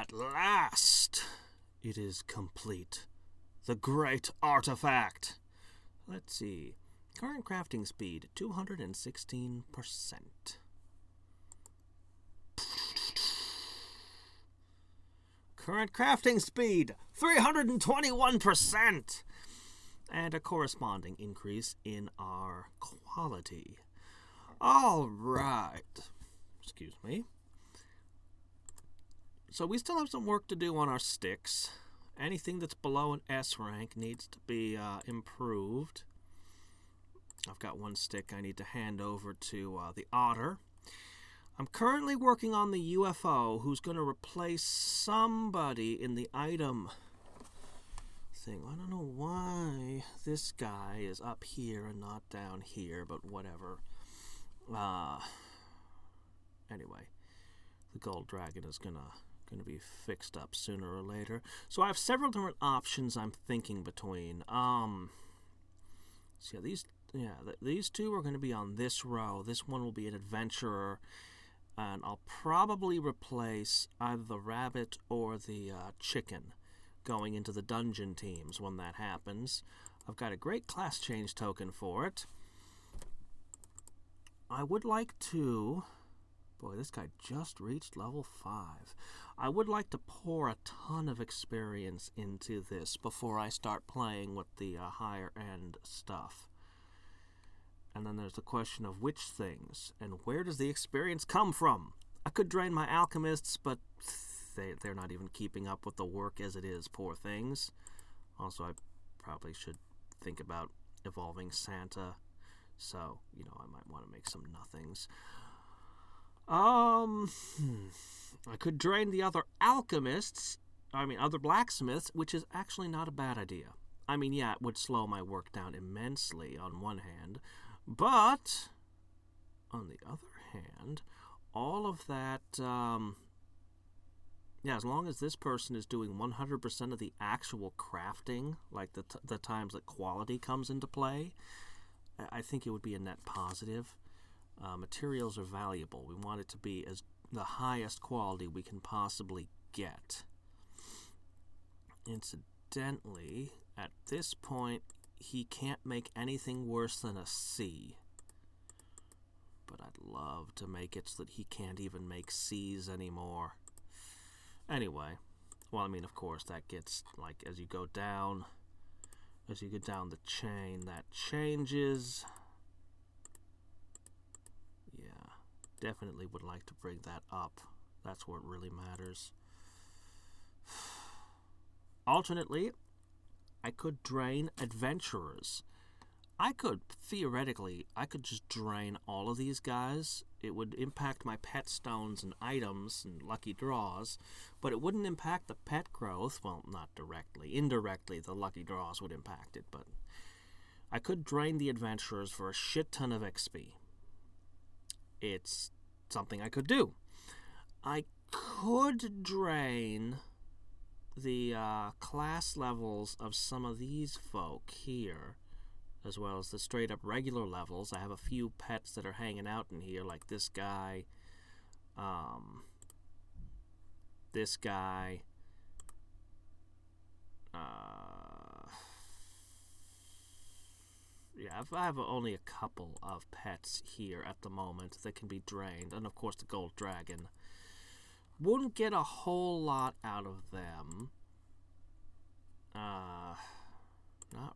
At last, it is complete. The great artifact. Let's see. Current crafting speed, 216%. Current crafting speed, 321%. And a corresponding increase in our quality. All right. Excuse me. So we still have some work to do on our sticks. Anything that's below an S rank needs to be improved. I've got one stick I need to hand over to the otter. I'm currently working on the UFO who's going to replace somebody in the item thing. I don't know why this guy is up here and not down here, but whatever. Anyway, the gold dragon is going to be fixed up sooner or later. So I have several different options I'm thinking between. So these two are going to be on this row. This one will be an adventurer, and I'll probably replace either the rabbit or the chicken going into the dungeon teams when that happens. I've got a great class change token for it. I would like to... Boy, this guy just reached level 5. I would like to pour a ton of experience into this before I start playing with the higher end stuff. And then there's the question of which things, and where does the experience come from? I could drain my alchemists, but they're not even keeping up with the work as it is, poor things. Also, I probably should think about evolving Santa, so, I might want to make some nothings. I could drain the other other blacksmiths, which is actually not a bad idea. Yeah, it would slow my work down immensely on one hand, but on the other hand, all of that, as long as this person is doing 100% of the actual crafting, like the times that quality comes into play, I think it would be a net positive. Materials are valuable. We want it to be as the highest quality we can possibly get. Incidentally, at this point, he can't make anything worse than a C. But I'd love to make it so that he can't even make C's anymore. Anyway, of course, that gets, as you go down the chain, that changes. Definitely would like to bring that up. That's where it really matters. Alternately, I could drain adventurers. Theoretically, I could just drain all of these guys. It would impact my pet stones and items and lucky draws, but it wouldn't impact the pet growth. Well, not directly. Indirectly, the lucky draws would impact it, but I could drain the adventurers for a shit ton of XP. It's something I could do. I could drain the class levels of some of these folk here, as well as the straight up regular levels. I have a few pets that are hanging out in here, like this guy, this guy, I have only a couple of pets here at the moment that can be drained. And, of course, the gold dragon. Wouldn't get a whole lot out of them. Not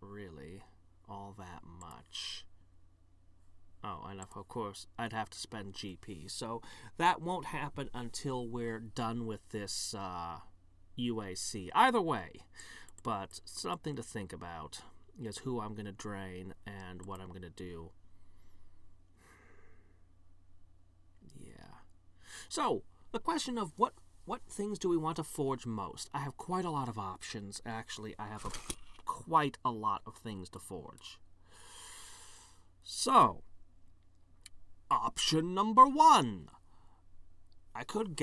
really all that much. Oh, and, of course, I'd have to spend GP. So that won't happen until we're done with this UAC. Either way, but something to think about is who I'm going to drain and what I'm going to do. Yeah. So, the question of what things do we want to forge most? I have quite a lot of options. Actually, I have quite a lot of things to forge. So, option number 1. I could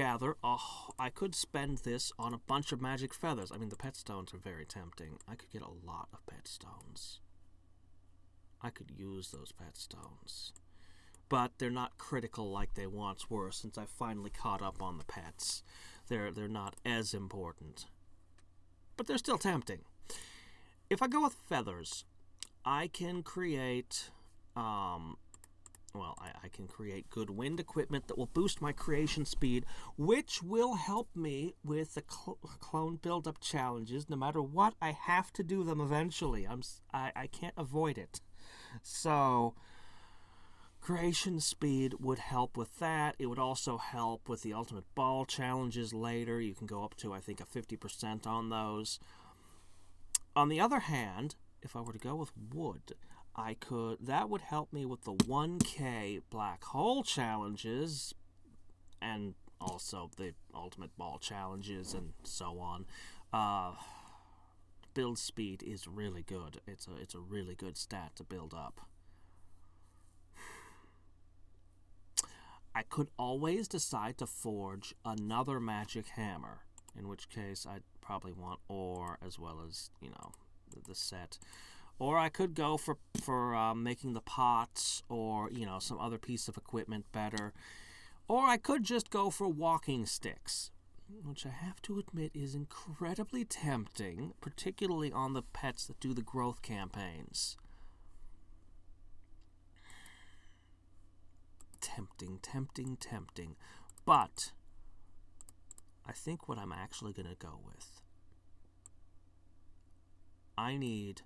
spend this on a bunch of magic feathers. The pet stones are very tempting. I could get a lot of pet stones. I could use those pet stones. But they're not critical like they once were since I finally caught up on the pets. They're not as important. But they're still tempting. If I go with feathers, I can create, I can create good wind equipment that will boost my creation speed, which will help me with the clone build-up challenges. No matter what, I have to do them eventually. I can't avoid it. So, creation speed would help with that. It would also help with the ultimate ball challenges later. You can go up to, I think, a 50% on those. On the other hand, if I were to go with wood, that would help me with the 1K black hole challenges and also the ultimate ball challenges and so on. Build speed is really good. It's a really good stat to build up. I could always decide to forge another magic hammer, in which case I'd probably want ore as well as, the set. Or I could go for making the pots or, some other piece of equipment better. Or I could just go for walking sticks, which I have to admit is incredibly tempting, particularly on the pets that do the growth campaigns. Tempting. But I think what I'm actually going to go with, I need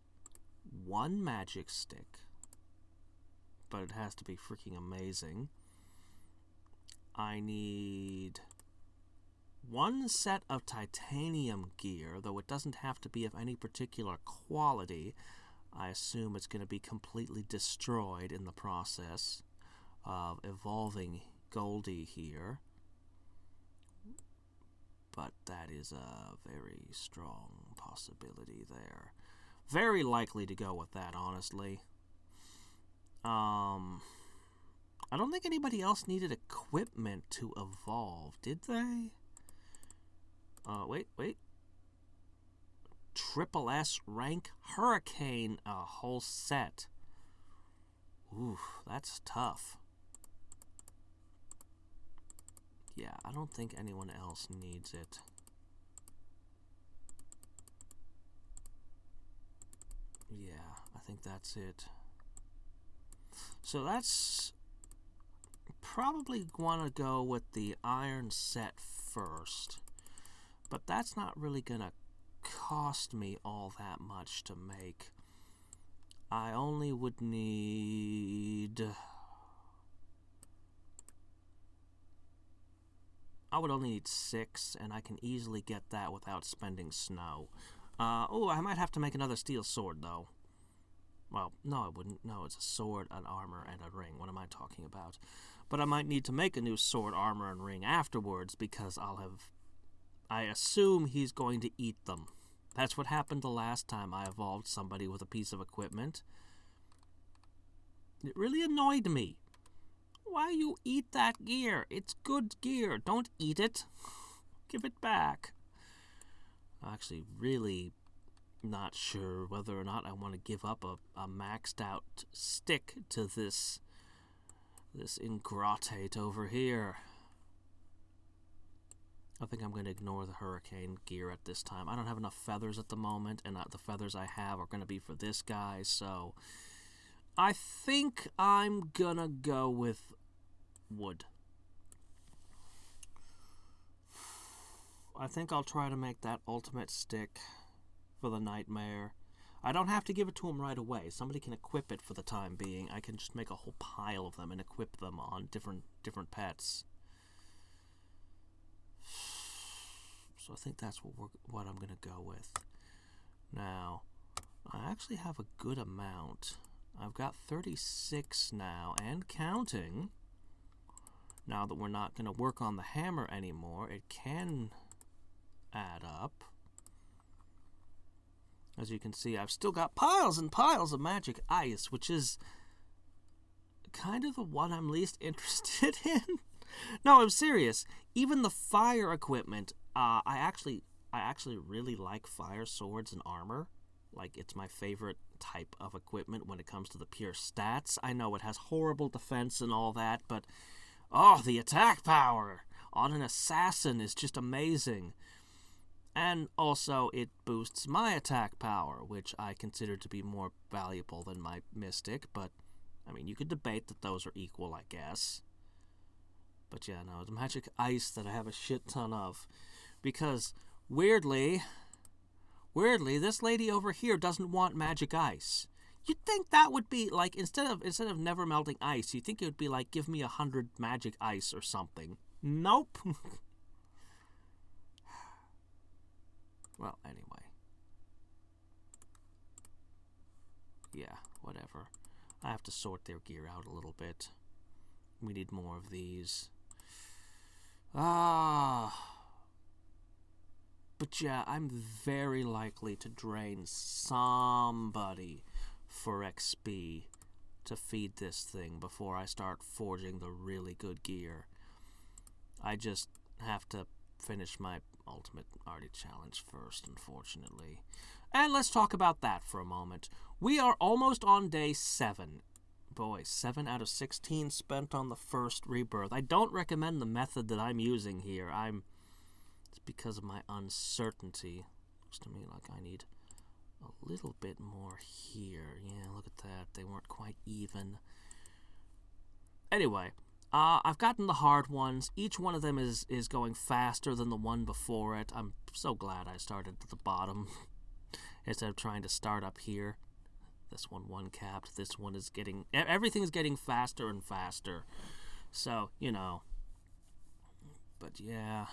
one magic stick, but it has to be freaking amazing. I need one set of titanium gear, though it doesn't have to be of any particular quality. I assume it's going to be completely destroyed in the process of evolving Goldie here. But that is a very strong possibility there. Very likely to go with that, honestly. I don't think anybody else needed equipment to evolve, did they? Wait. Triple S rank Hurricane, a whole set. Ooh, that's tough. Yeah, I don't think anyone else needs it. Yeah, I think that's it. So that's probably want to go with the iron set first. But that's not really going to cost me all that much to make. I only would need... I would only need 6, and I can easily get that without spending snow. I might have to make another steel sword, though. Well, no, I wouldn't. No, it's a sword, an armor, and a ring. What am I talking about? But I might need to make a new sword, armor, and ring afterwards, because I assume he's going to eat them. That's what happened the last time I evolved somebody with a piece of equipment. It really annoyed me. Why you eat that gear? It's good gear. Don't eat it. Give it back. I'm actually really not sure whether or not I want to give up a maxed out stick to this ingrate over here. I think I'm going to ignore the hurricane gear at this time. I don't have enough feathers at the moment, and the feathers I have are going to be for this guy, so I think I'm going to go with wood. I think I'll try to make that ultimate stick for the nightmare. I don't have to give it to him right away. Somebody can equip it for the time being. I can just make a whole pile of them and equip them on different pets. So I think that's what I'm going to go with. Now, I actually have a good amount. I've got 36 now, and counting. Now that we're not going to work on the hammer anymore, it can add up. As you can see, I've still got piles and piles of magic ice, which is kind of the one I'm least interested in. No, I'm serious. Even the fire equipment, I actually really like fire swords and armor. Like, it's my favorite type of equipment when it comes to the pure stats. I know it has horrible defense and all that, but oh, the attack power! on an assassin is just amazing. And also, it boosts my attack power, which I consider to be more valuable than my mystic, but, I mean, you could debate that those are equal, I guess. But yeah, no, the magic ice that I have a shit ton of. Because, weirdly, this lady over here doesn't want magic ice. You'd think that would be, like, instead of never melting ice, you'd think it would be like, give me 100 magic ice or something. Nope. Well, anyway. Yeah, whatever. I have to sort their gear out a little bit. We need more of these. But yeah, I'm very likely to drain somebody for XP to feed this thing before I start forging the really good gear. I just have to finish my ultimate Arty challenge first, unfortunately. And let's talk about that for a moment. We are almost on day 7. Boy, 7 out of 16 spent on the first rebirth. I don't recommend the method that I'm using here. It's because of my uncertainty. Looks to me like I need a little bit more here. Yeah, look at that. They weren't quite even. Anyway, I've gotten the hard ones. Each one of them is going faster than the one before it. I'm so glad I started at the bottom instead of trying to start up here. This one capped. This one is getting... Everything's getting faster and faster. So, you know. But yeah.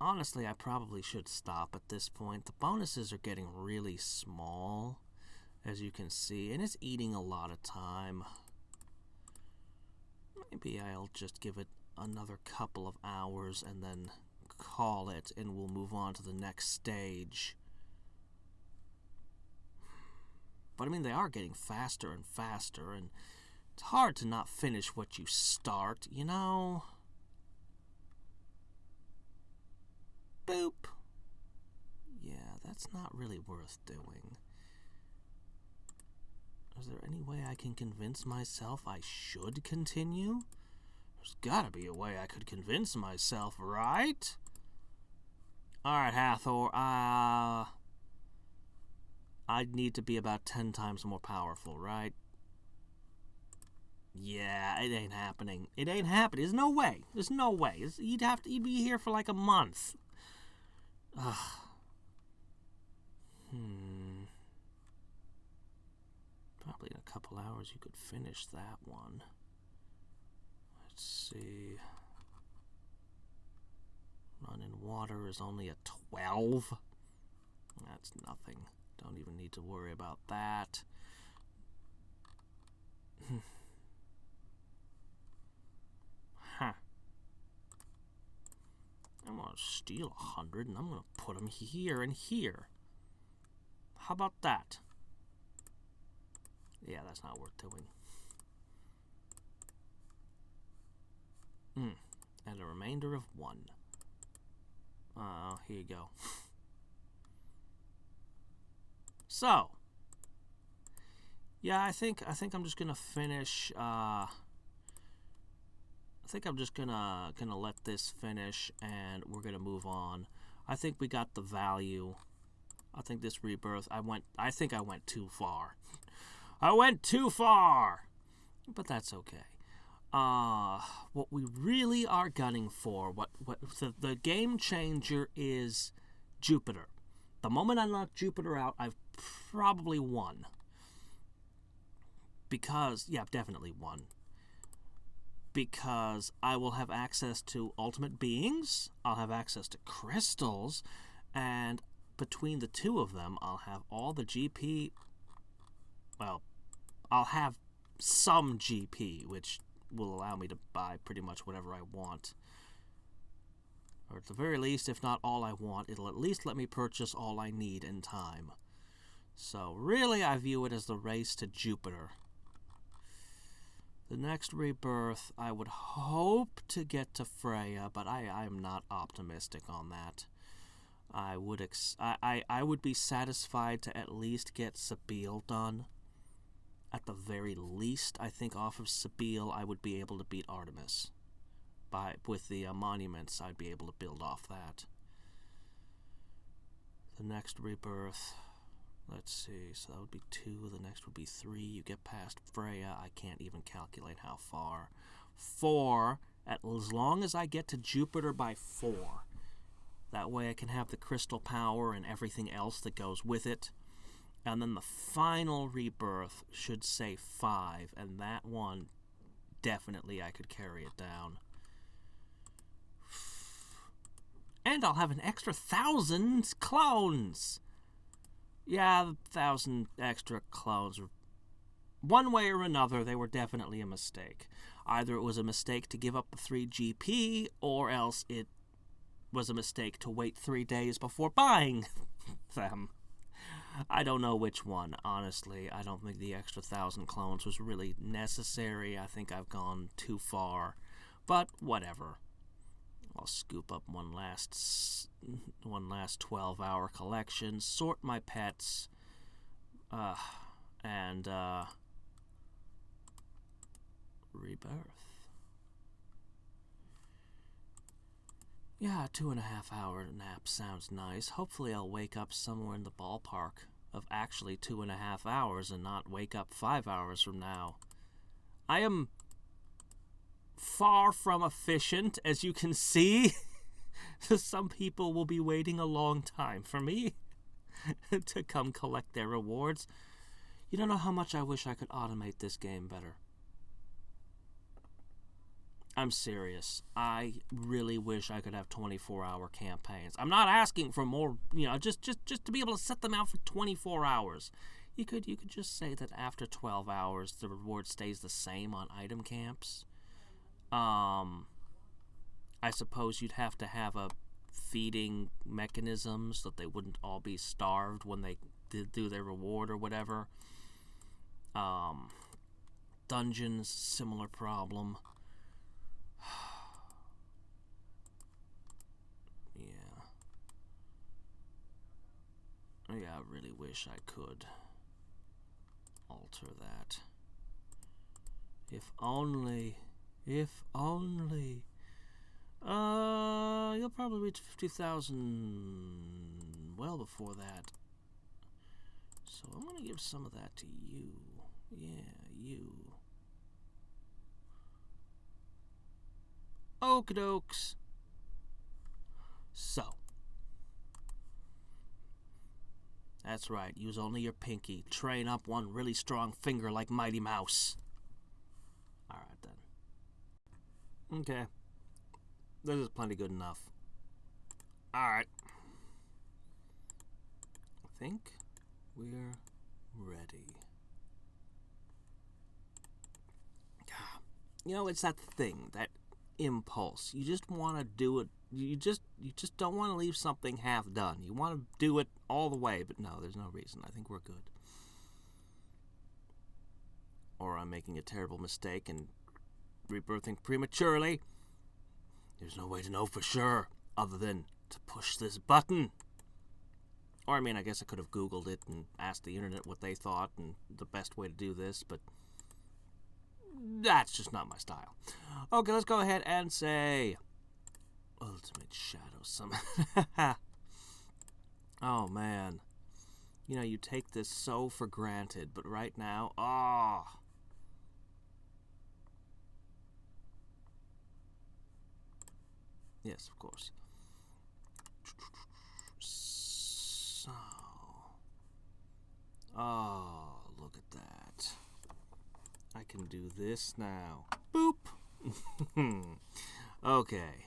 Honestly, I probably should stop at this point. The bonuses are getting really small, as you can see. And it's eating a lot of time. Maybe I'll just give it another couple of hours and then call it, and we'll move on to the next stage. But I mean, they are getting faster and faster, and it's hard to not finish what you start, you know? Boop. Yeah, that's not really worth doing. Is there any way I can convince myself I should continue? There's gotta be a way I could convince myself, right? Alright, Hathor, I'd need to be about 10 times more powerful, right? Yeah, it ain't happening. It ain't happening. There's no way. There's no way. You'd be here for like a month. Ugh. Probably in a couple hours you could finish that one. Let's see. Run in water is only a 12. That's nothing. Don't even need to worry about that. Huh. I'm going to steal 100 and I'm going to put them here and here. How about that? Yeah, that's not worth doing. And a remainder of 1. Here you go. So, yeah, I think I'm just gonna finish. I think I'm just gonna let this finish, and we're gonna move on. I think we got the value. I think this rebirth. I think I went too far. I went too far, but that's okay. What we really are gunning for, what the game changer is Jupiter. The moment I knock Jupiter out, I've probably won. Because, yeah, definitely won. Because I will have access to ultimate beings, I'll have access to crystals, and between the two of them, I'll have all the GP. Well, I'll have some GP, which will allow me to buy pretty much whatever I want. Or at the very least, if not all I want, it'll at least let me purchase all I need in time. So really, I view it as the race to Jupiter. The next rebirth, I would hope to get to Freya, but I am not optimistic on that. I would be satisfied to at least get Sabile done. At the very least, I think off of Sabile, I would be able to beat Artemis. with the monuments, I'd be able to build off that. The next rebirth, let's see, so that would be 2, the next would be 3, you get past Freya, I can't even calculate how far. 4, as long as I get to Jupiter by 4, that way I can have the crystal power and everything else that goes with it. And then the final rebirth should say 5, and that one, definitely I could carry it down. And I'll have an extra 1,000 clones! Yeah, 1,000 extra clones. One way or another, they were definitely a mistake. Either it was a mistake to give up the 3 GP, or else it was a mistake to wait 3 days before buying them. I don't know which one, honestly. I don't think the extra 1,000 clones was really necessary. I think I've gone too far. But whatever. I'll scoop up one last 12-hour collection, sort my pets, and rebirth. Yeah, 2.5-hour nap sounds nice. Hopefully I'll wake up somewhere in the ballpark of actually 2.5 hours and not wake up 5 hours from now. I am far from efficient, as you can see. Some people will be waiting a long time for me to come collect their rewards. You don't know how much I wish I could automate this game better. I'm serious. I really wish I could have 24-hour campaigns. I'm not asking for more, just to be able to set them out for 24 hours. You could just say that after 12 hours, the reward stays the same on item camps. I suppose you'd have to have a feeding mechanism so that they wouldn't all be starved when they do their reward or whatever. Dungeons, similar problem. Yeah, I really wish I could alter that. If only. You'll probably reach 50,000 well before that. So I'm gonna give some of that to you. Yeah, you. Okey-dokes. So. That's right, use only your pinky. Train up one really strong finger like Mighty Mouse. Alright then. Okay. This is plenty good enough. Alright. I think we're ready. It's that thing, that impulse. You just want to do it. You just don't want to leave something half done. You want to do it all the way, but no, there's no reason. I think we're good. Or I'm making a terrible mistake and rebirthing prematurely. There's no way to know for sure other than to push this button. Or, I guess I could have Googled it and asked the internet what they thought and the best way to do this, but that's just not my style. Okay, let's go ahead and say Ultimate Shadow Summon. Oh, man. You take this so for granted, but right now, Yes, of course. So. Oh, look at that. I can do this now. Boop! Okay.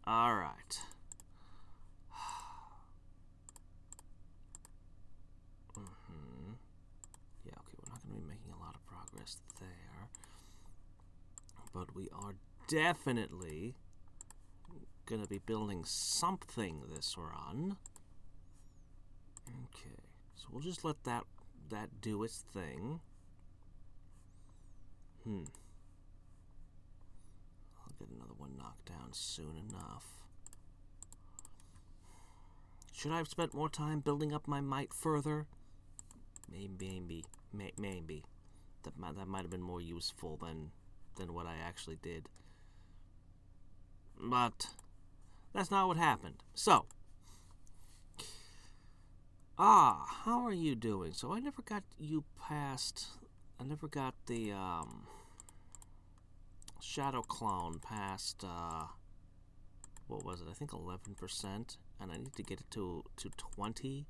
Alright. Yeah, okay, we're not going to be making a lot of progress there. But we are definitely going to be building something this run. Okay, so we'll just let that do its thing. I'll get another one knocked down soon enough. Should I have spent more time building up my might further? Maybe. That might have been more useful than what I actually did. But that's not what happened. So, how are you doing? So I never got you past... I never got the, Shadow Clone past, what was it? I think 11%. And I need to get it to 20.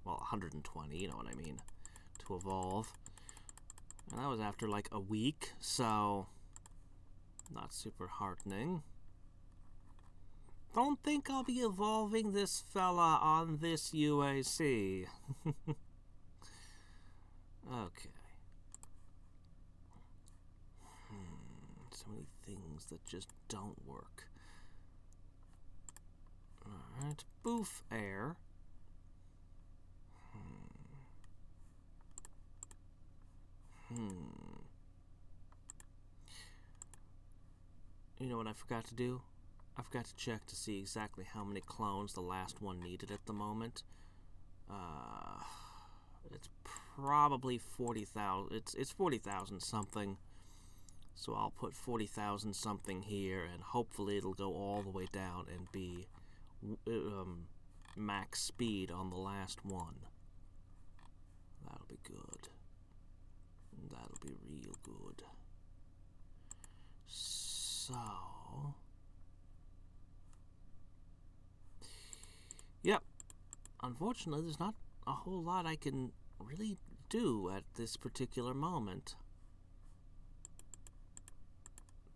Well, 120, you know what I mean. To evolve. And that was after like a week, so... Not super heartening. Don't think I'll be evolving this fella on this UAC. Okay. So many things that just don't work. Alright, boof air. You know what I forgot to do? I forgot to check to see exactly how many clones the last one needed at the moment. It's probably 40,000. It's 40,000 something. So I'll put 40,000 something here, and hopefully it'll go all the way down and be max speed on the last one. That'll be good. That'll be real good. So... Yep. Unfortunately, there's not a whole lot I can really do at this particular moment.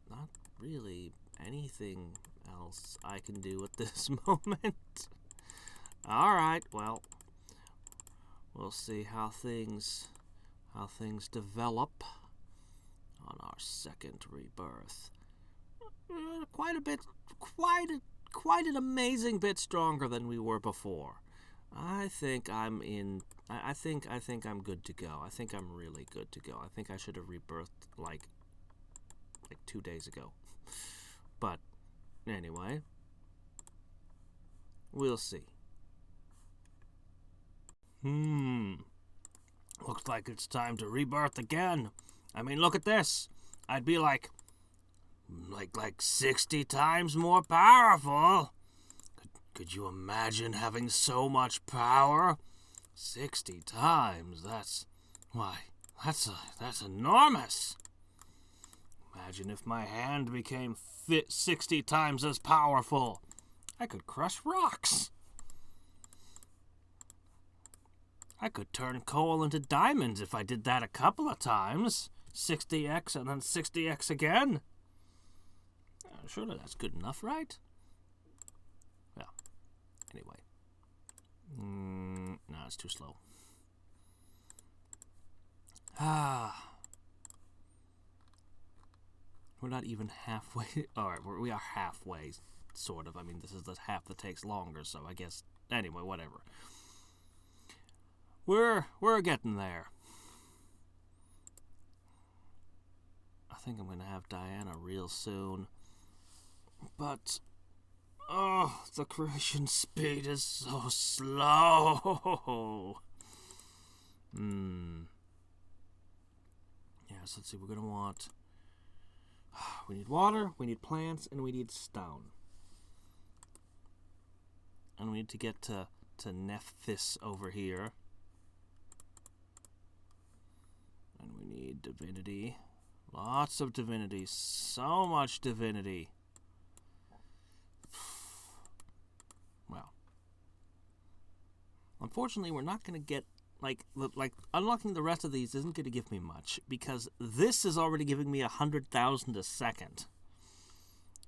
Not really anything else I can do at this moment. Alright, well, we'll see how things develop on our second rebirth. Quite an amazing bit stronger than we were before. I think I'm good to go. I think I'm really good to go. I think I should have rebirthed like 2 days ago. But anyway, we'll see. Looks like it's time to rebirth again. I mean, look at this. I'd be like 60 times more powerful. Could you imagine having so much power? 60 times, that's enormous. Imagine if my hand became 60 times as powerful. I could crush rocks. I could turn coal into diamonds if I did that a couple of times. 60x and then 60x again. Surely that's good enough, right? Well, anyway. No, it's too slow. We're not even halfway. Alright, we are halfway, sort of. I mean, this is the half that takes longer, so I guess... Anyway, whatever. We're getting there. I think I'm gonna have Diana real soon. But... oh, the creation speed is so slow. Yes, let's see, we're gonna want... we need water, we need plants, and we need stone. And we need to get to Nephthys over here. And we need divinity. Lots of divinity. So much divinity. Well. Unfortunately, we're not going to get... Like, unlocking the rest of these isn't going to give me much, because this is already giving me 100,000 a second.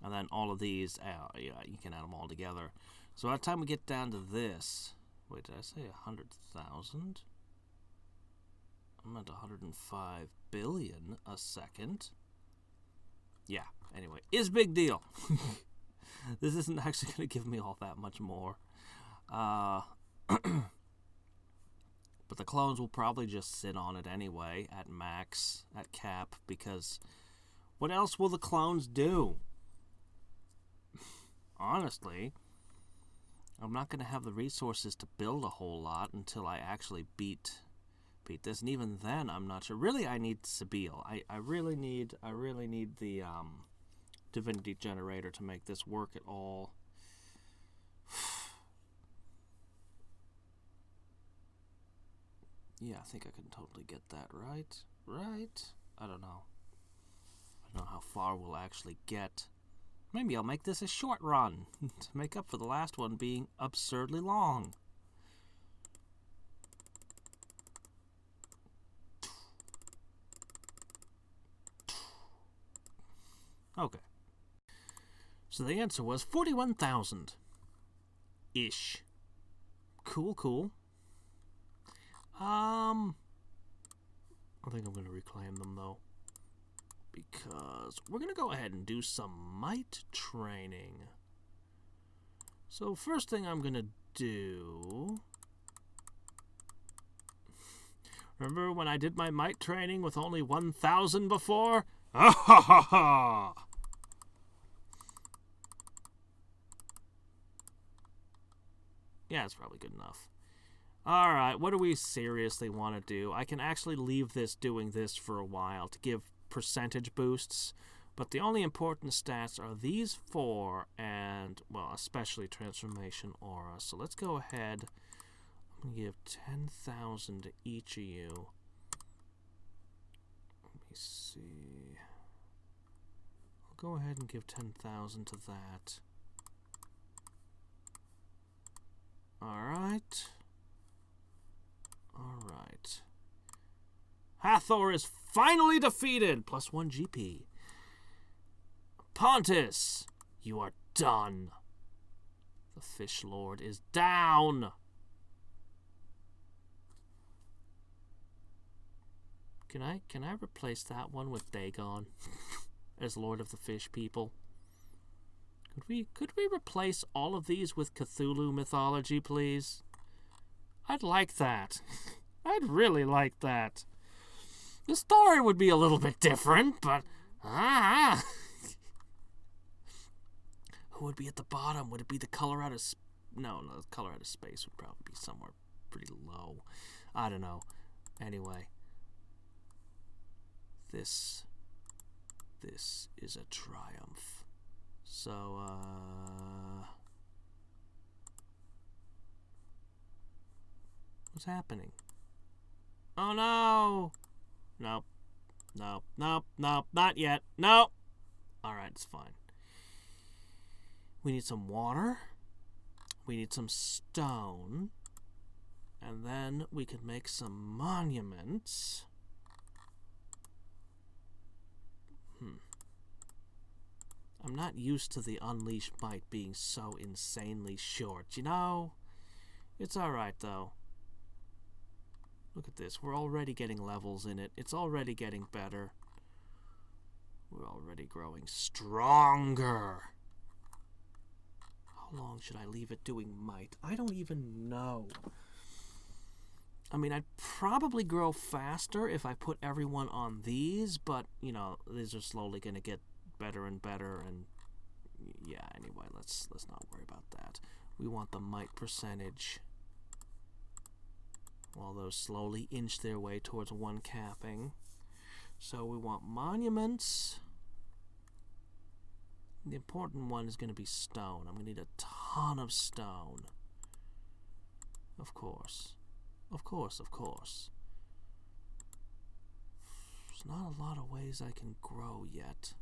And then all of these, yeah, you can add them all together. So by the time we get down to this... Wait, did I say 100,000? I'm at 105 billion a second. Yeah, anyway, it's a big deal. This isn't actually going to give me all that much more. But the clones will probably just sit on it anyway, at max, at cap, because what else will the clones do? Honestly, I'm not going to have the resources to build a whole lot until I actually beat this, and even then I'm not sure. Really, I need Sabile. I really need the divinity generator to make this work at all. Yeah, I think I can totally get that right. Right? I don't know. I don't know how far we'll actually get. Maybe I'll make this a short run to make up for the last one being absurdly long. Okay. So the answer was 41,000. Ish. Cool, cool. I think I'm going to reclaim them, though. Because we're going to go ahead and do some might training. So first thing I'm going to do... Remember when I did my might training with only 1,000 before? Ah ha ha ha! Yeah, it's probably good enough. Alright, what do we seriously want to do? I can actually leave this doing this for a while to give percentage boosts, but the only important stats are these four and, well, especially Transformation Aura. So let's go ahead. I'm going to give 10,000 to each of you. Let me see. I'll go ahead and give 10,000 to that. Alright. Alright. Hathor is finally defeated! +1 GP. Pontus, you are done. The Fish Lord is down. Can I replace that one with Dagon as Lord of the Fish People? Could we replace all of these with Cthulhu mythology, please? I'd like that. I'd really like that. The story would be a little bit different, but... Who would be at the bottom? Would it be the color out of... No, the color out of space would probably be somewhere pretty low. I don't know. Anyway. This is a triumph. So, what's happening? Oh no! Nope. Nope. Nope. Nope. Not yet. Nope. Alright, it's fine. We need some water. We need some stone. And then we can make some monuments. I'm not used to the Unleashed Might being so insanely short, you know? It's alright, though. Look at this. We're already getting levels in it. It's already getting better. We're already growing stronger. How long should I leave it doing might? I don't even know. I mean, I'd probably grow faster if I put everyone on these, but, you know, these are slowly going to get better and better, and yeah, anyway, let's not worry about that. We want the might percentage. While those slowly inch their way towards one capping. So we want monuments. The important one is going to be stone. I'm going to need a ton of stone. Of course. Of course, of course. There's not a lot of ways I can grow yet.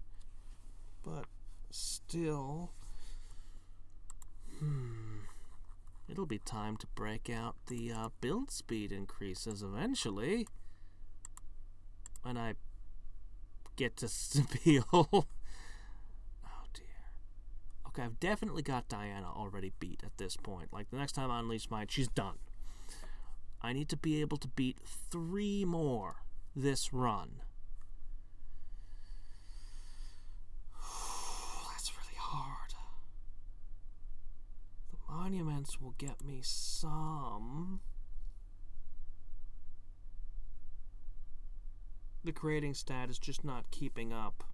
But still... It'll be time to break out the build speed increases eventually. When I get to Spiel. Oh dear. Okay, I've definitely got Diana already beat at this point. Like, the next time I unleash Might, she's done. I need to be able to beat 3 more this run. That's really hard. The monuments will get me some. The creating stat is just not keeping up.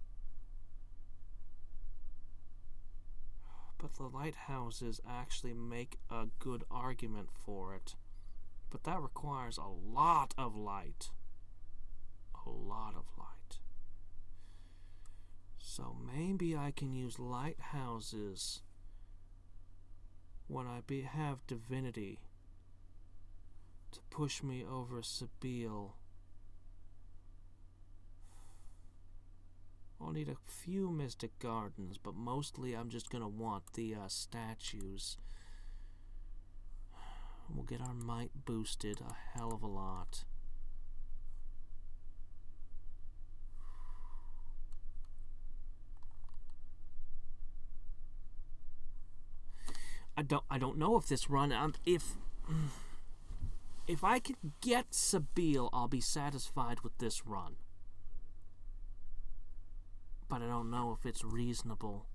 But the lighthouses actually make a good argument for it. But that requires a lot of light. A lot of light. So maybe I can use lighthouses when I have divinity to push me over Sabile. I'll need a few mystic gardens, but mostly I'm just gonna want the statues. We'll get our might boosted a hell of a lot. I don't know if this run, if I can get Sabile, I'll be satisfied with this run. But I don't know if it's reasonable.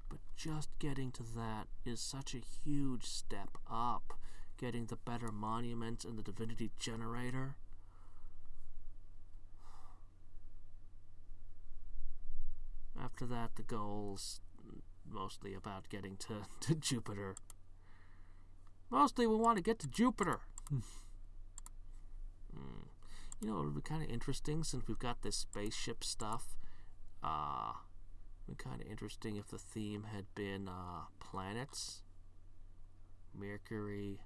But just getting to that is such a huge step up. Getting the better monuments and the divinity generator. After that, the goal's mostly about getting to Jupiter. Mostly we want to get to Jupiter. You know, it would be kind of interesting since we've got this spaceship stuff. It would be kind of interesting if the theme had been planets. Mercury,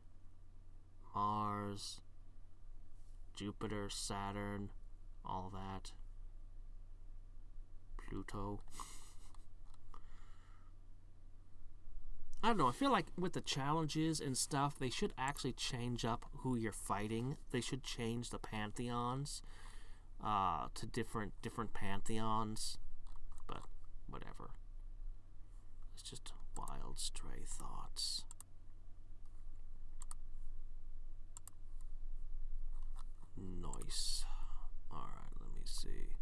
Mars, Jupiter, Saturn, all that. Pluto. I don't know, I feel like with the challenges and stuff, they should actually change up who you're fighting. They should change the pantheons to different pantheons. But whatever. It's just wild, stray thoughts. Nice. Alright, let me see.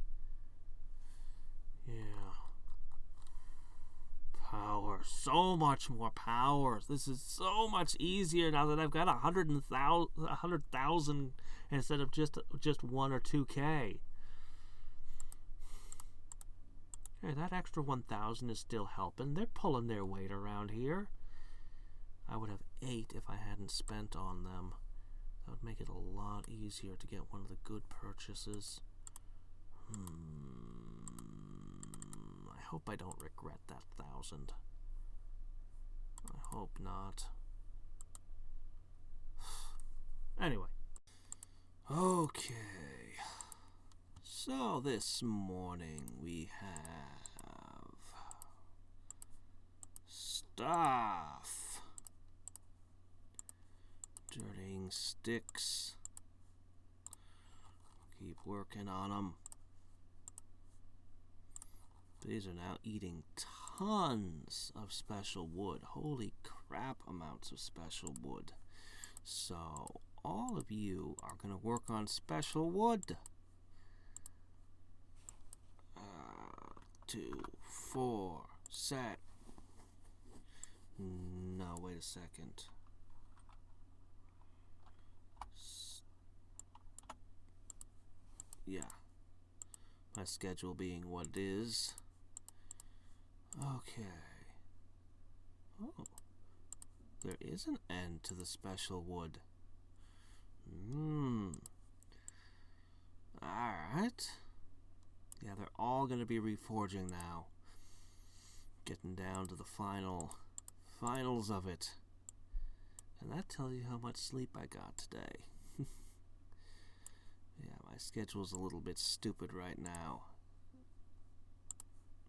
Yeah. Power. So much more power. This is so much easier now that I've got 100,000 instead of just 1 or 2K. Hey, that extra 1,000 is still helping. They're pulling their weight around here. I would have 8 if I hadn't spent on them. That would make it a lot easier to get one of the good purchases. I hope I don't regret that 1,000. I hope not. Anyway. Okay. So this morning we have stuff. Dirtying sticks. Keep working on them. These are now eating tons of special wood. Holy crap amounts of special wood. So all of you are going to work on special wood. 2, 4, set. No, wait a second. Yeah. My schedule being what it is. Okay. Oh. There is an end to the special wood. Alright. Yeah, they're all going to be reforging now. Getting down to the finals of it. And that tells you how much sleep I got today. Yeah, my schedule's a little bit stupid right now.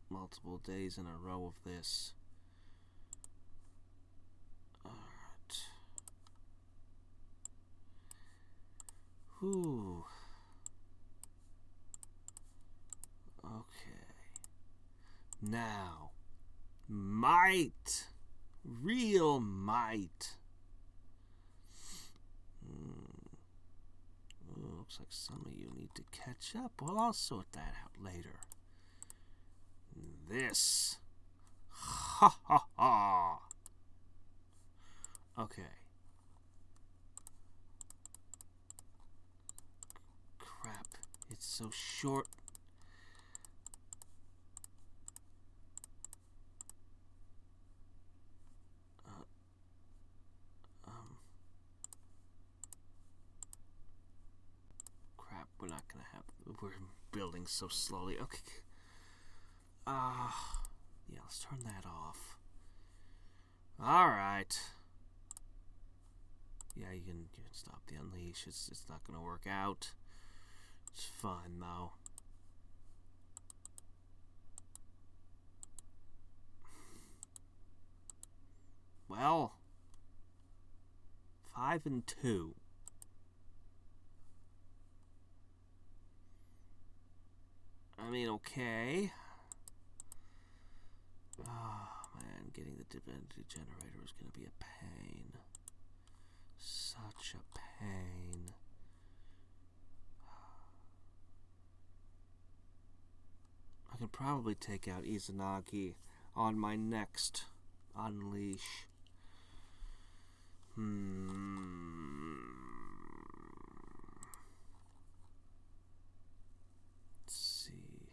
Multiple days in a row of this. Alright. Whew. Okay. Now, might. Real might. Looks like some of you need to catch up. Well, I'll sort that out later. This. Ha ha ha. Okay. Crap. It's so short. Crap, we're not gonna have. We're building so slowly. Okay. Yeah, let's turn that off. Alright. Yeah, you can stop the unleash. It's not going to work out. It's fine, though. Well, 5 and 2. I mean, okay. Oh, man, getting the divinity generator is going to be a pain. Such a pain. I can probably take out Izanagi on my next unleash. Let's see.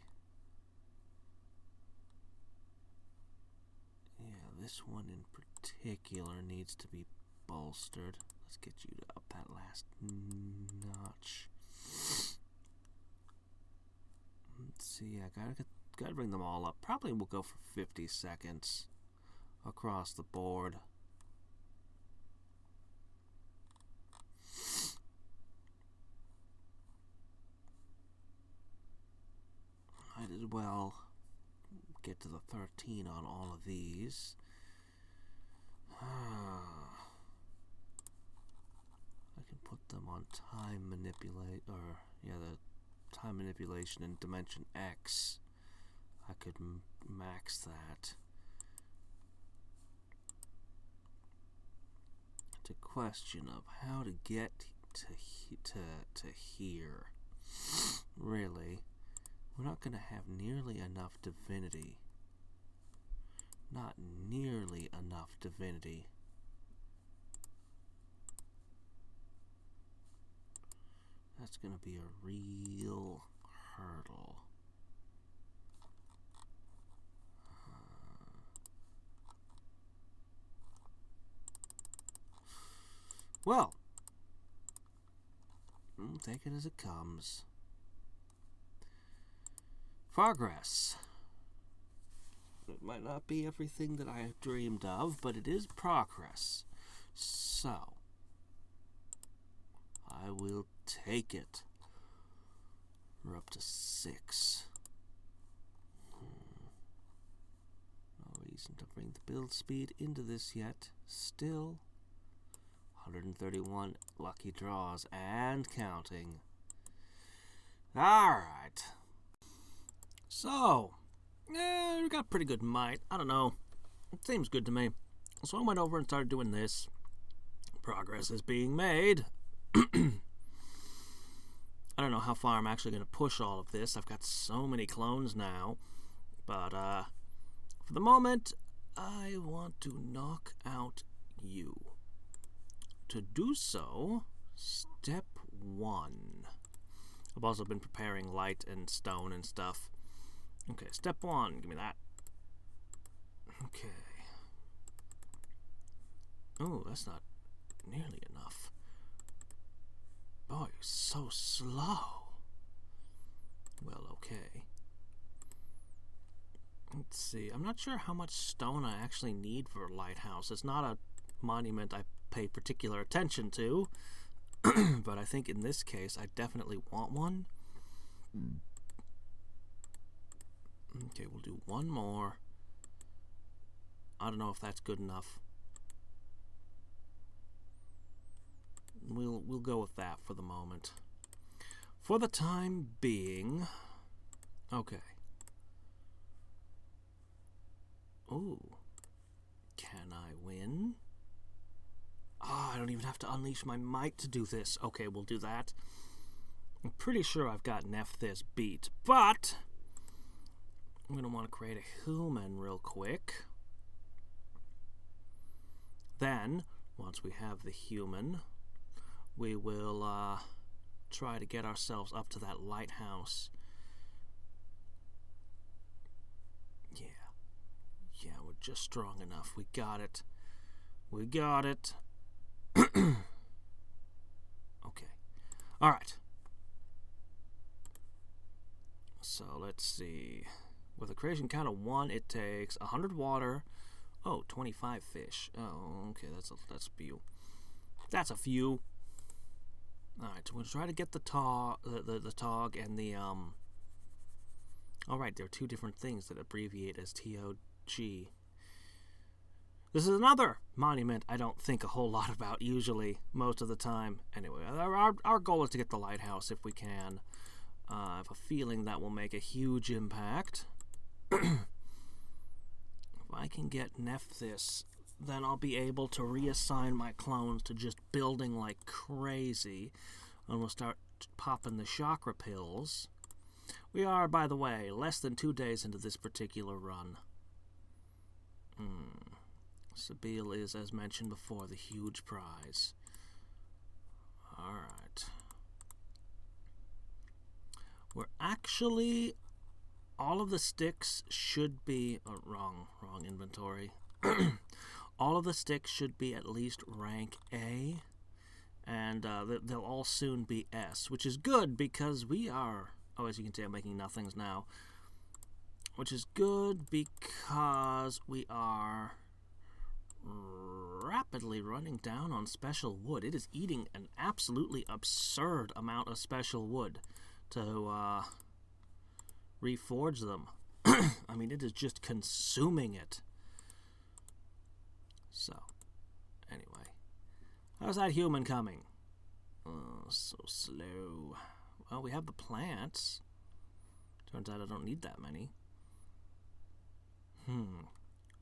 Yeah, this one in particular needs to be bolstered. Let's get you to up that last notch. Let's see, I gotta bring them all up. Probably we'll go for 50 seconds across the board. Might as well get to the 13 on all of these. I can put them on time manipulate, or yeah, the time manipulation in dimension X. I could max that. It's a question of how to get to here. Really, we're not going to have nearly enough divinity. Not nearly enough divinity. That's going to be a real hurdle. Well, take it as it comes. Progress. It might not be everything that I dreamed of, but it is progress. So, I will take it. We're up to 6. No reason to bring the build speed into this yet. Still, 131 lucky draws and counting. Alright. So, we got pretty good might. I don't know. It seems good to me. So I went over and started doing this. Progress is being made. I don't know how far I'm actually going to push all of this. I've got so many clones now. But for the moment, I want to knock out you. To do so, step 1. I've also been preparing light and stone and stuff. Okay, step 1, give me that. Okay. Oh, that's not nearly enough. Boy, you're so slow. Well, okay. Let's see, I'm not sure how much stone I actually need for a lighthouse. It's not a monument I pay particular attention to, but I think in this case I definitely want one. Okay, we'll do one more. I don't know if that's good enough. We'll go with that for the moment. For the time being. Okay. Ooh. Can I win? I don't even have to unleash my might to do this. Okay, we'll do that. I'm pretty sure I've got Neff this beat, but I'm going to want to create a human real quick. Then, once we have the human, we will try to get ourselves up to that lighthouse. Yeah, we're just strong enough. We got it. We got it. Okay. All right. So let's see. With a creation count of 1, it takes 100 water. Oh, 25 fish. Oh, okay, that's a few. That's a few. All right, so we'll try to get the tog and the All right, there are 2 different things that abbreviate as TOG. This is another monument I don't think a whole lot about usually, most of the time. Anyway, our goal is to get the lighthouse if we can. I have a feeling that will make a huge impact. If I can get Nephthys, then I'll be able to reassign my clones to just building like crazy, and we'll start popping the chakra pills. We are, by the way, less than 2 days into this particular run. Sabile is, as mentioned before, the huge prize. Alright. We're actually... all of the sticks should be... wrong inventory. All of the sticks should be at least rank A. And they'll all soon be S, which is good because we are... oh, as you can see, I'm making nothings now. Which is good because we are rapidly running down on special wood. It is eating an absolutely absurd amount of special wood to reforge them. I mean, it is just consuming it. So, anyway. How's that human coming? Oh, so slow. Well, we have the plants. Turns out I don't need that many.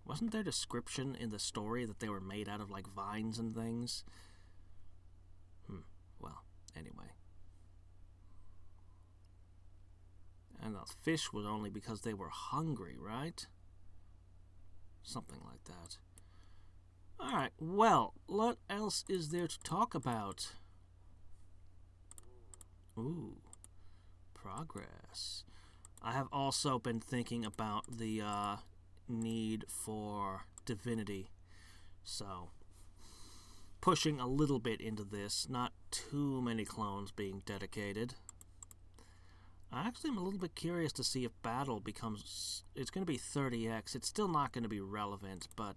Wasn't there description in the story that they were made out of, like, vines and things? Well, anyway. And the fish was only because they were hungry, right? Something like that. Alright, well, what else is there to talk about? Ooh, progress. I have also been thinking about the need for divinity. So, pushing a little bit into this, not too many clones being dedicated. I actually am a little bit curious to see if battle becomes... it's going to be 30x. It's still not going to be relevant, but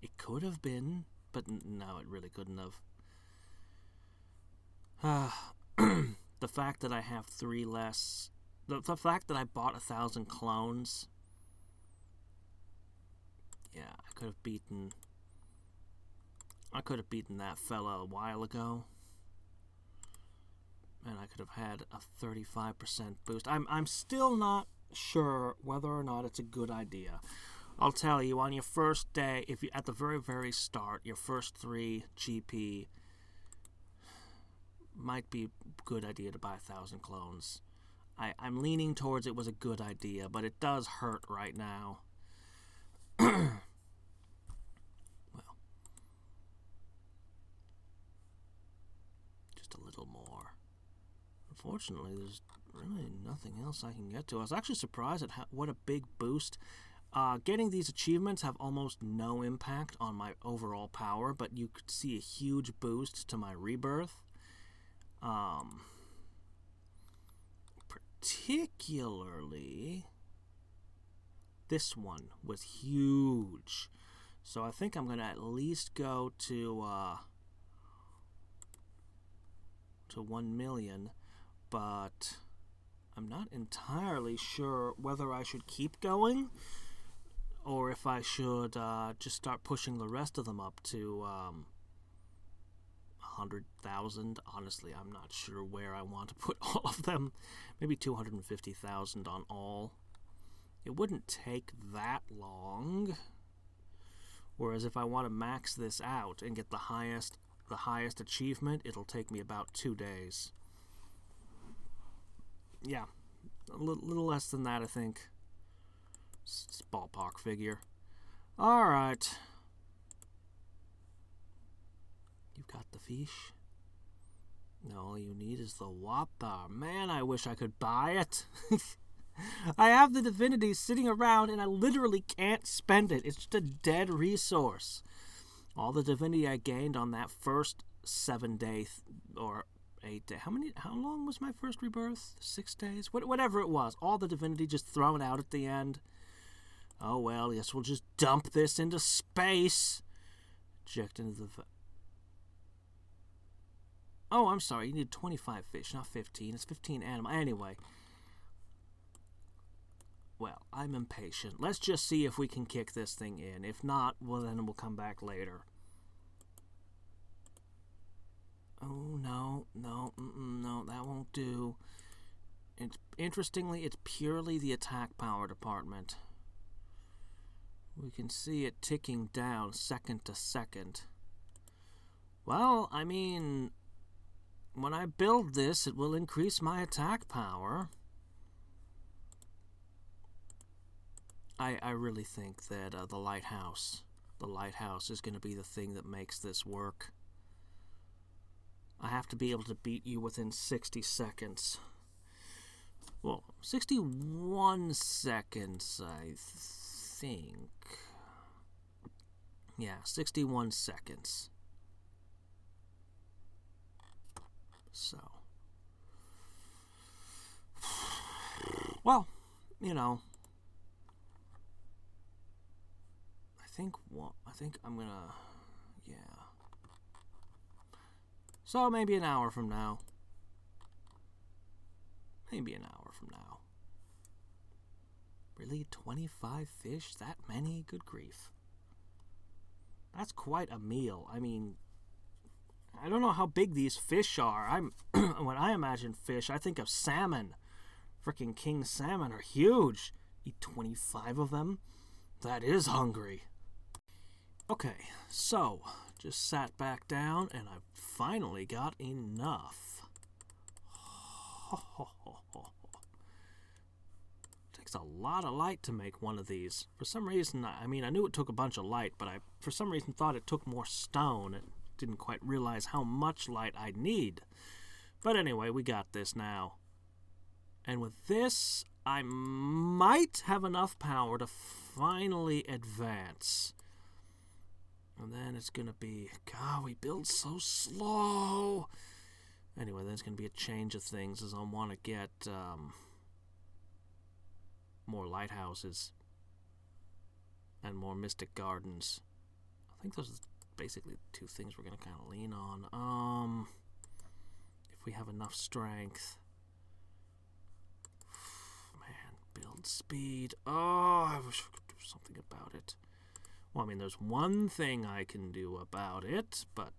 it could have been. But no, it really couldn't have. The fact that I have 3 less... The fact that I bought 1,000 clones... yeah, I could have beaten that fella a while ago. And I could have had a 35% boost. I'm still not sure whether or not it's a good idea. I'll tell you, on your first day, if you at the very, very start, your first 3 GP, might be a good idea to buy 1,000 clones. I'm leaning towards it was a good idea, but it does hurt right now. Well, just a little more. Unfortunately, there's really nothing else I can get to. I was actually surprised at what a big boost. Getting these achievements have almost no impact on my overall power, but you could see a huge boost to my rebirth. Particularly, this one was huge. So I think I'm going to at least go to 1 million, but I'm not entirely sure whether I should keep going or if I should just start pushing the rest of them up to 100,000. Honestly, I'm not sure where I want to put all of them. Maybe 250,000 on all. It wouldn't take that long. Whereas if I want to max this out and get the highest achievement, it'll take me about 2 days. Yeah, a little less than that, I think. It's a ballpark figure. All right. You got the fish? No, all you need is the whopper. Man, I wish I could buy it. I have the divinity sitting around and I literally can't spend it. It's just a dead resource. All the divinity I gained on that first 7-day or 8 days. How long was my first rebirth? 6 days? Whatever it was. All the divinity just thrown out at the end. Oh, well, yes, we'll just dump this into space. Eject into the... Oh, I'm sorry. You need 25 fish, not 15. It's 15 animal. Anyway. Well, I'm impatient. Let's just see if we can kick this thing in. If not, well, then we'll come back later. Oh, no, that won't do. Interestingly, it's purely the attack power department. We can see it ticking down second to second. Well, I mean, when I build this, it will increase my attack power. I really think that the lighthouse is going to be the thing that makes this work. I have to be able to beat you within 60 seconds. Well, 61 seconds, I think. Yeah, 61 seconds. So. Well, you know. I think I'm gonna, yeah. So maybe an hour from now. Maybe an hour from now. Really? 25 fish? That many? Good grief. That's quite a meal. I mean, I don't know how big these fish are. When I imagine fish, I think of salmon. Frickin' king salmon are huge. Eat 25 of them? That is hungry. Okay, so, just sat back down, and I finally got enough. Takes a lot of light to make one of these. For some reason, I knew it took a bunch of light, but I, for some reason, thought it took more stone. I didn't quite realize how much light I'd need. But anyway, we got this now. And with this, I might have enough power to finally advance. And then it's going to be, God, we build so slow. Anyway, then it's going to be a change of things as I want to get more lighthouses and more mystic gardens. I think those are basically the two things we're going to kind of lean on. If we have enough strength. Man, build speed. Oh, I wish we could do something about it. Well, I mean, there's one thing I can do about it, but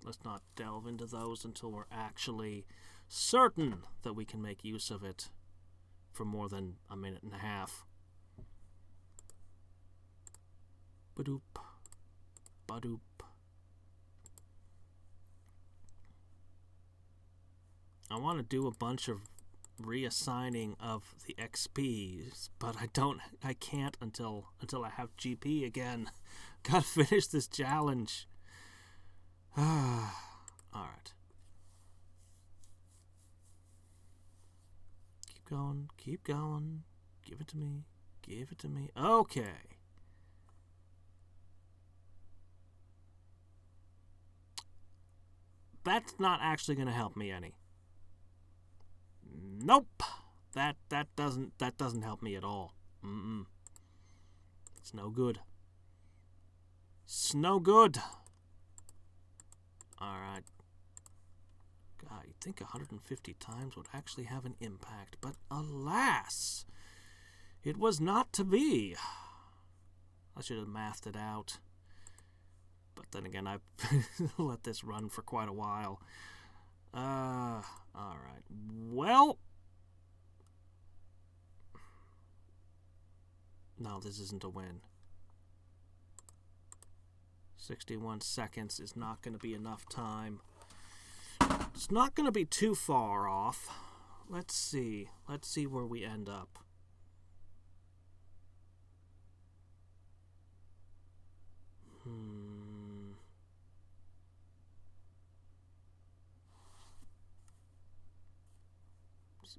let's not delve into those until we're actually certain that we can make use of it for more than a minute and a half. Badoop. Badoop. I want to do a bunch of reassigning of the XPs, but I can't until I have GP again. Gotta finish this challenge. Alright. Keep going. Give it to me. Okay. That's not actually gonna help me any. Nope. That doesn't help me at all. It's no good. It's no good. Alright. God, you'd think 150 times would actually have an impact, but alas, it was not to be. I should have mathed it out. But then again, I've let this run for quite a while. Alright. Well, no, this isn't a win. 61 seconds is not going to be enough time. It's not going to be too far off. Let's see. Let's see where we end up.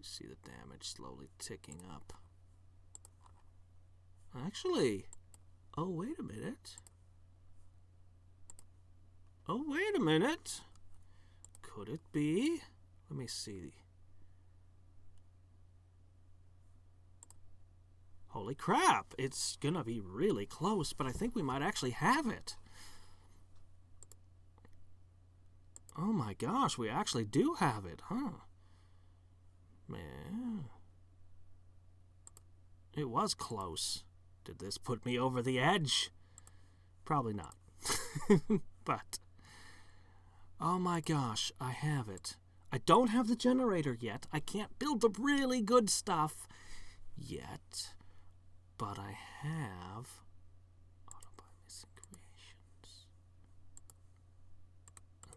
See the damage slowly ticking up. Actually, oh, wait a minute. Could it be? Let me see. Holy crap! It's gonna be really close, but I think we might actually have it. Oh my gosh, we actually do have it, huh? Man. It was close. Did this put me over the edge? Probably not. But, oh my gosh, I have it. I don't have the generator yet. I can't build the really good stuff yet. But I have Auto by Missing Creations.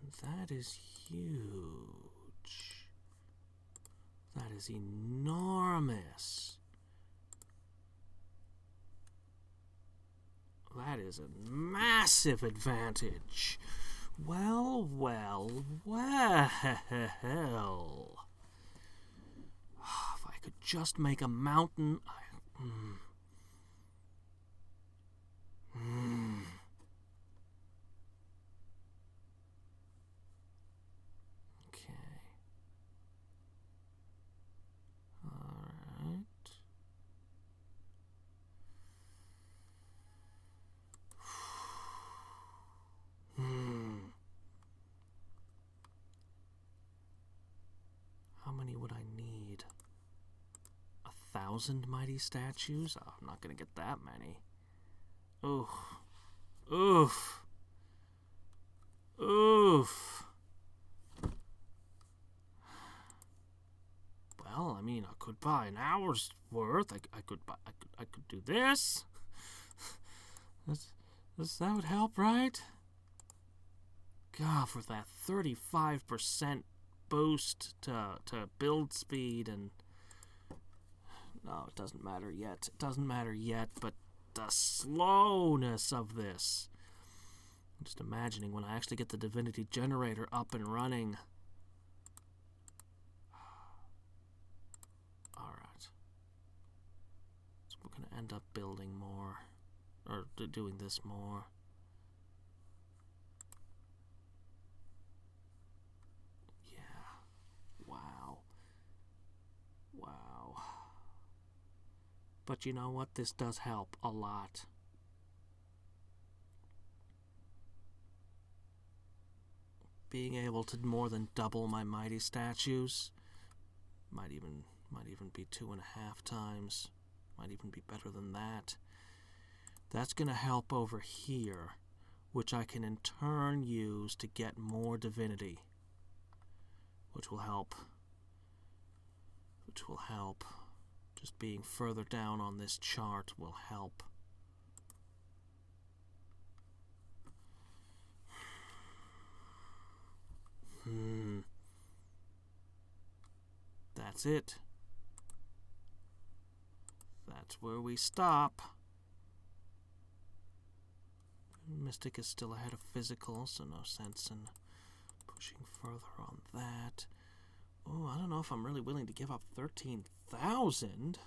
And that is huge. That is enormous. That is a massive advantage. Well, well, well. If I could just make a mountain. Okay. All right. How many would I need? 1,000 mighty statues? Oh, I'm not gonna get that many. Oof. Oof. Oof. Well, I mean, I could buy an hour's worth. I could do this. That would help, right? God, for that 35% boost to build speed, and no, it doesn't matter yet. It doesn't matter yet, but the slowness of this. I'm just imagining when I actually get the Divinity Generator up and running. Alright. So we're going to end up building more, or doing this more. Yeah. Wow. Wow. But you know what? This does help a lot. Being able to more than double my mighty statues might even be 2.5 times. Might even be better than that. That's going to help over here, which I can in turn use to get more divinity, which will help. Just being further down on this chart will help. That's it. That's where we stop. Mystic is still ahead of physical, so no sense in pushing further on that. Oh, I don't know if I'm really willing to give up 13,000.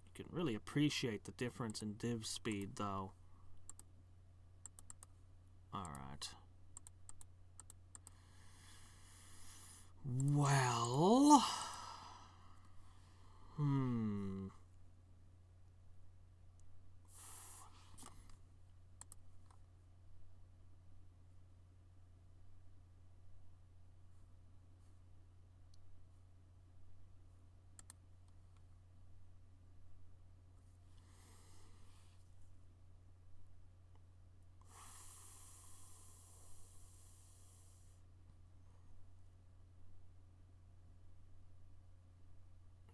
You can really appreciate the difference in div speed, though. Alright. Well...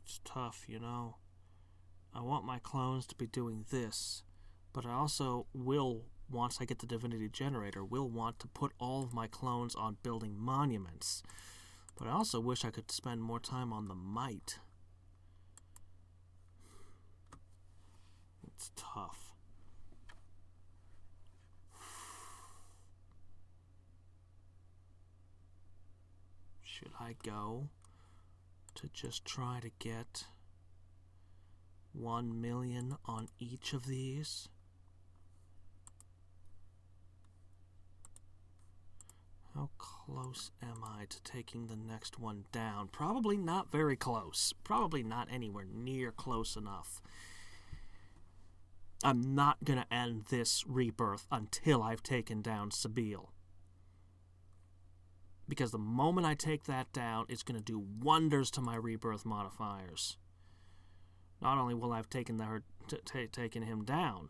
It's tough, you know. I want my clones to be doing this, but I also will, once I get the Divinity Generator, will want to put all of my clones on building monuments. But I also wish I could spend more time on the might. It's tough. Should I go to just try to get 1 million on each of these? How close am I to taking the next one down? Probably not very close. Probably not anywhere near close enough. I'm not going to end this rebirth until I've taken down Sabine. Because the moment I take that down, it's going to do wonders to my rebirth modifiers. Not only will I have taken taken him down,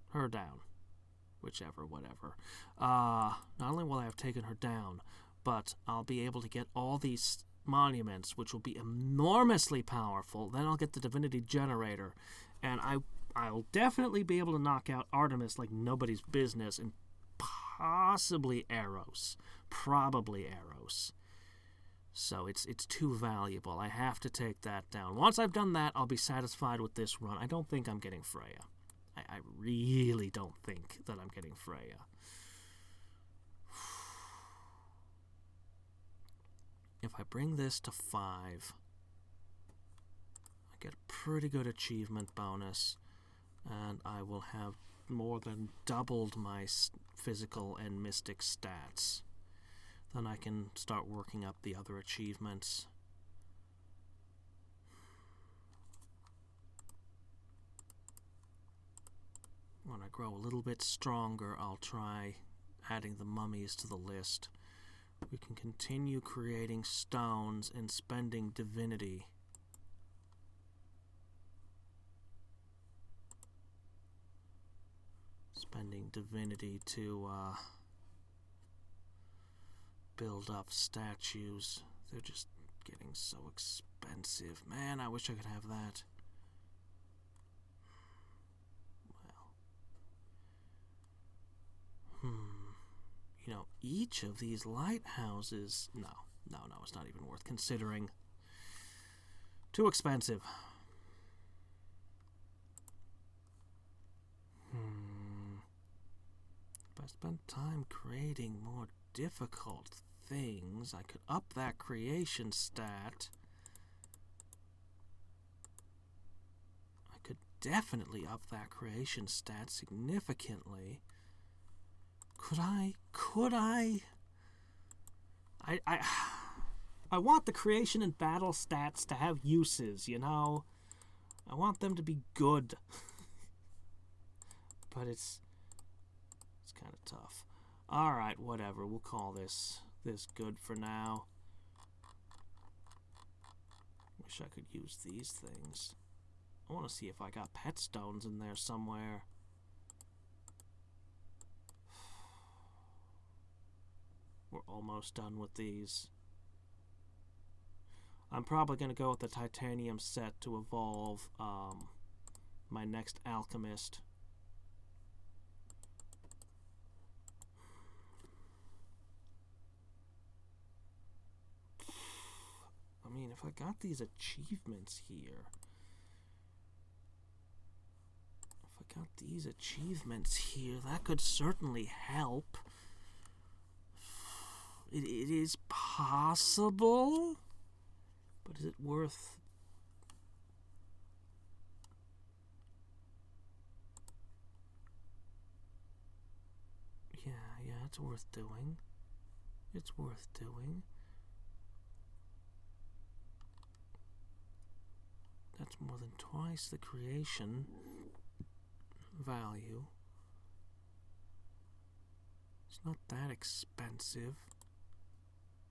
her down, whichever, whatever. Not only will I have taken her down, but I'll be able to get all these monuments, which will be enormously powerful. Then I'll get the divinity generator, and I'll definitely be able to knock out Artemis like nobody's business, and possibly Eros. Probably Eros. So it's too valuable. I have to take that down. Once I've done that, I'll be satisfied with this run. I don't think I'm getting Freya. I really don't think that I'm getting Freya. If I bring this to 5, I get a pretty good achievement bonus, and I will have more than doubled my physical and mystic stats. Then I can start working up the other achievements. When I grow a little bit stronger, I'll try adding the mummies to the list. We can continue creating stones and spending divinity. Spending divinity to build up statues. They're just getting so expensive. Man, I wish I could have that. Well. You know, each of these lighthouses... No, it's not even worth considering. Too expensive. If I spent time creating more difficult things, I could up that creation stat. I could definitely up that creation stat significantly. Could I? I want the creation and battle stats to have uses, you know? I want them to be good. But it's kind of tough. Alright, whatever. We'll call this good for now. Wish I could use these things. I want to see if I got pet stones in there somewhere. We're almost done with these. I'm probably going to go with the titanium set to evolve my next alchemist. I mean, if I got these achievements here... that could certainly help. It is possible, but is it worth... Yeah, it's worth doing. It's worth doing. That's more than twice the creation value. It's not that expensive.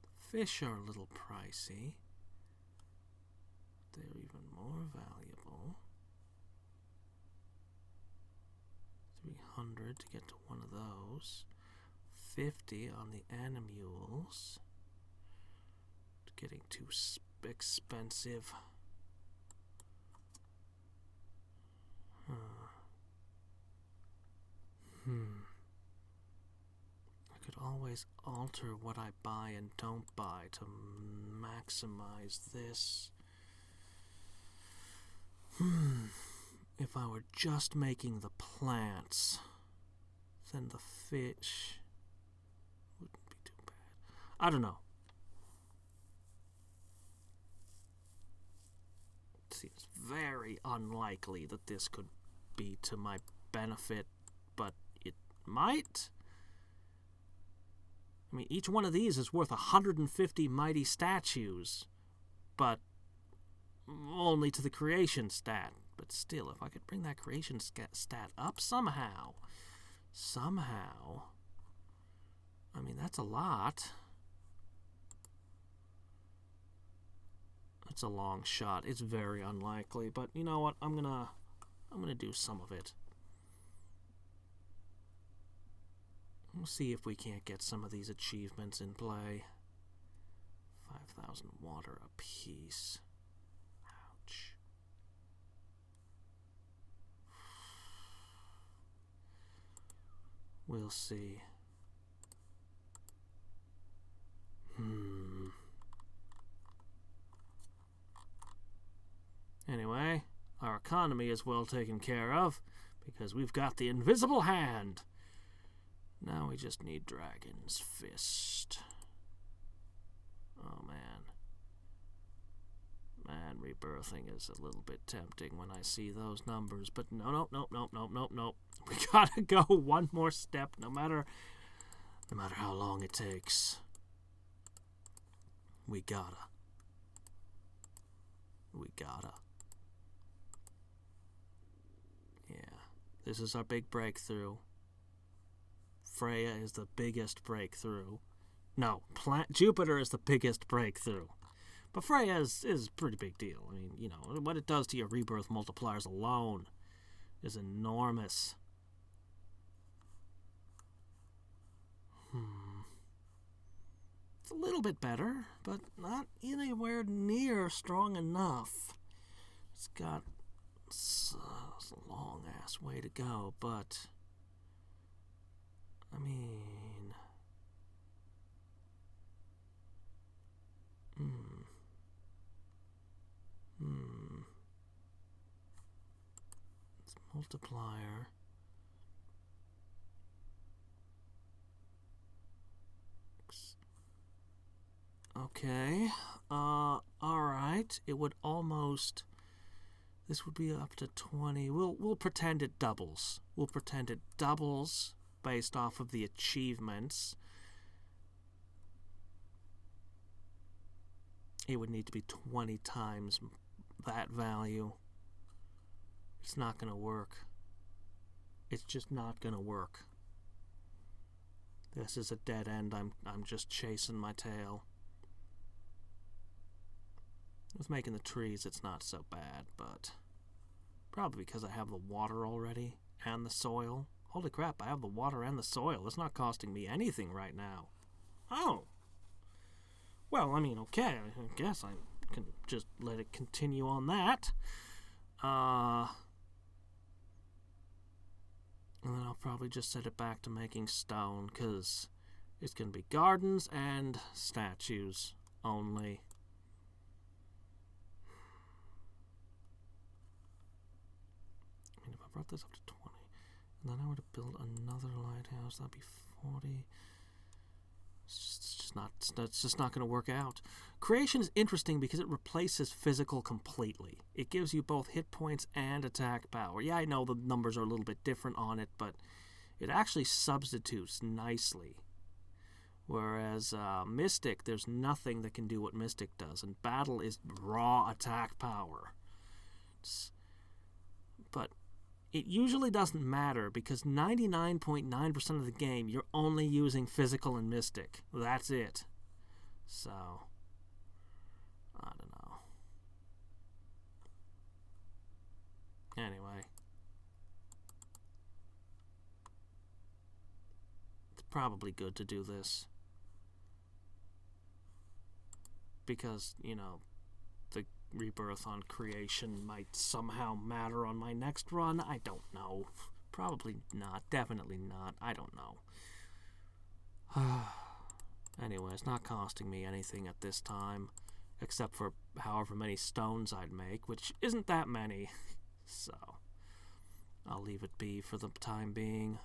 The fish are a little pricey. They're even more valuable. 300 to get to one of those. 50 on the animules. It's getting too expensive. I could always alter what I buy and don't buy to maximize this. If I were just making the plants, then the fish wouldn't be too bad. I don't know. It seems very unlikely that this could be to my benefit, but it might. I mean, each one of these is worth 150 mighty statues, but only to the creation stat. But still, if I could bring that creation stat up somehow, I mean, that's a lot. It's a long shot. It's very unlikely, but you know what? I'm gonna do some of it. We'll see if we can't get some of these achievements in play. 5,000 water apiece. Ouch. We'll see. Anyway, our economy is well taken care of because we've got the invisible hand. Now we just need Dragon's Fist. Oh, man. Man, rebirthing is a little bit tempting when I see those numbers, but no. We gotta go one more step, no matter how long it takes. We gotta. Yeah, this is our big breakthrough. Freya is the biggest breakthrough. No, Jupiter is the biggest breakthrough. But Freya is a pretty big deal. I mean, you know, what it does to your rebirth multipliers alone is enormous. It's a little bit better, but not anywhere near strong enough. It's got a long-ass way to go, but I mean, it's multiplier. Okay, alright, it would almost, this would be up to 20, we'll pretend it doubles. We'll pretend it doubles based off of the achievements. It would need to be 20 times that value. It's not going to work. It's just not going to work. This is a dead end. I'm just chasing my tail. With making the trees, it's not so bad, but probably because I have the water already and the soil. Holy crap, I have the water and the soil. It's not costing me anything right now. Oh. Well, I mean, okay. I guess I can just let it continue on that. And then I'll probably just set it back to making stone, because it's going to be gardens and statues only. I mean, if I brought this up to 20, and then I were to build another lighthouse, that'd be 40. It's just not going to work out. Creation is interesting because it replaces physical completely. It gives you both hit points and attack power. Yeah, I know the numbers are a little bit different on it, but it actually substitutes nicely. Whereas Mystic, there's nothing that can do what Mystic does, and Battle is raw attack power. But it usually doesn't matter because 99.9% of the game you're only using physical and mystic. That's it. So, I don't know. Anyway. It's probably good to do this. Because, you know, the rebirth on creation might somehow matter on my next run. I don't know. Probably not. Definitely not. I don't know. Anyway, it's not costing me anything at this time, except for however many stones I'd make, which isn't that many. So, I'll leave it be for the time being.